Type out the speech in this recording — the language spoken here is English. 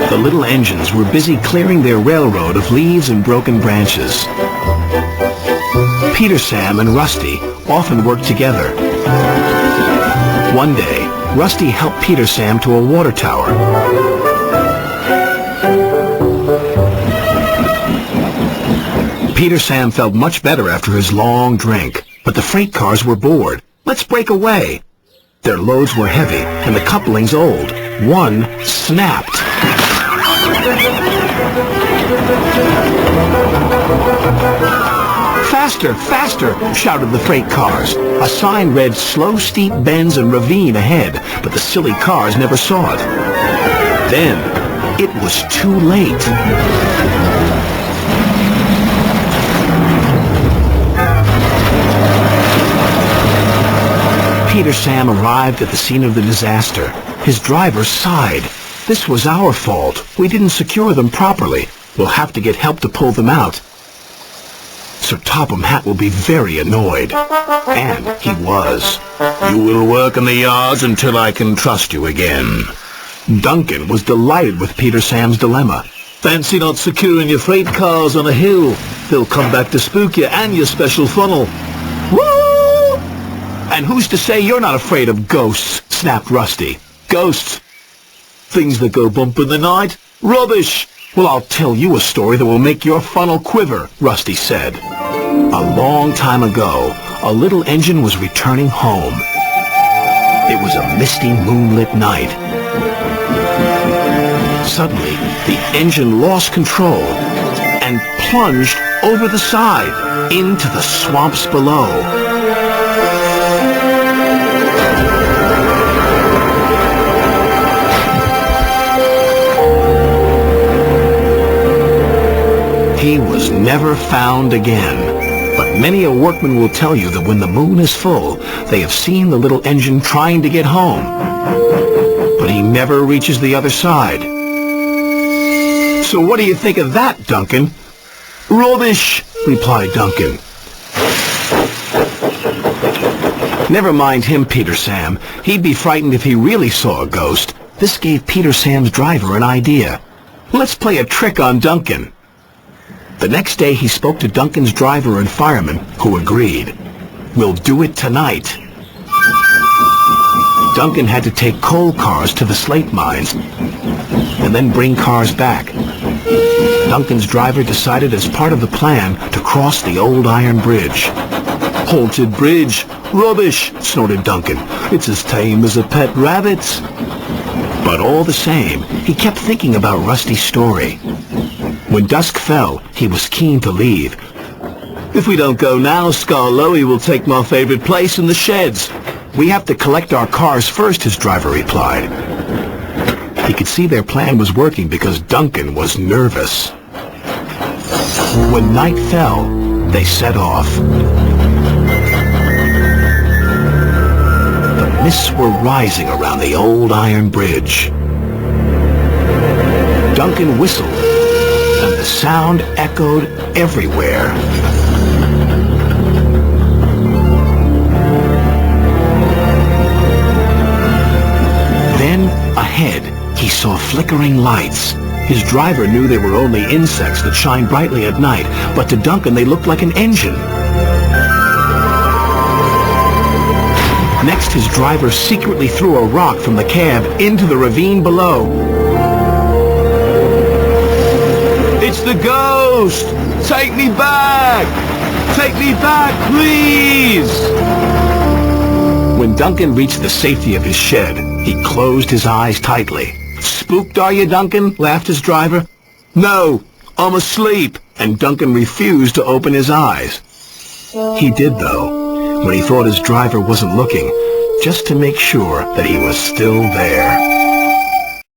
The little engines were busy clearing their railroad of leaves and broken branches. Peter, Sam, and Rusty often worked together. One day, Rusty helped Peter Sam to a water tower. Peter Sam felt much better after his long drink, but the freight cars were bored. Let's break away. Their loads were heavy, and the couplings old. One snapped. "Faster, faster!" shouted the freight cars. A sign read "Slow steep bends and ravine ahead," but the silly cars never saw it. Then, it was too late. Peter Sam arrived at the scene of the disaster. His driver sighed. "This was our fault. We didn't secure them properly. We'll have to get help to pull them out." Sir Topham Hatt will be very annoyed. And he was. "You will work in the yards until I can trust you again." Duncan was delighted with Peter Sam's dilemma. "Fancy not securing your freight cars on a hill. They'll come back to spook you and your special funnel." "Woo! And who's to say you're not afraid of ghosts?" snapped Rusty. "Ghosts? Things that go bump in the night? Rubbish! Well, I'll tell you a story that will make your funnel quiver," Rusty said. A long time ago, a little engine was returning home. It was a misty, moonlit night. Suddenly, the engine lost control and plunged over the side into the swamps below. He was never found again. But many a workman will tell you that when the moon is full, they have seen the little engine trying to get home. But he never reaches the other side. So what do you think of that, Duncan? "Rubbish," replied Duncan. Never mind him, Peter Sam. He'd be frightened if he really saw a ghost. This gave Peter Sam's driver an idea. "Let's play a trick on Duncan." The next day he spoke to Duncan's driver and fireman, who agreed. "We'll do it tonight." Duncan had to take coal cars to the slate mines and then bring cars back. Duncan's driver decided as part of the plan to cross the old iron bridge. "Haunted bridge! Rubbish!" snorted Duncan. "It's as tame as a pet rabbit." But all the same, he kept thinking about Rusty's story. When dusk fell, he was keen to leave. "If we don't go now, Scarloey will take my favorite place in the sheds." "We have to collect our cars first," his driver replied. He could see their plan was working because Duncan was nervous. When night fell, they set off. The mists were rising around the old iron bridge. Duncan whistled, and the sound echoed everywhere. Then, ahead, he saw flickering lights. His driver knew they were only insects that shine brightly at night, but to Duncan they looked like an engine. Next, his driver secretly threw a rock from the cab into the ravine below. "It's the ghost! Take me back! Take me back, please!" When Duncan reached the safety of his shed, he closed his eyes tightly. "Spooked, are you, Duncan?" laughed his driver. "No, I'm asleep," and Duncan refused to open his eyes. He did, though, when he thought his driver wasn't looking, just to make sure that he was still there.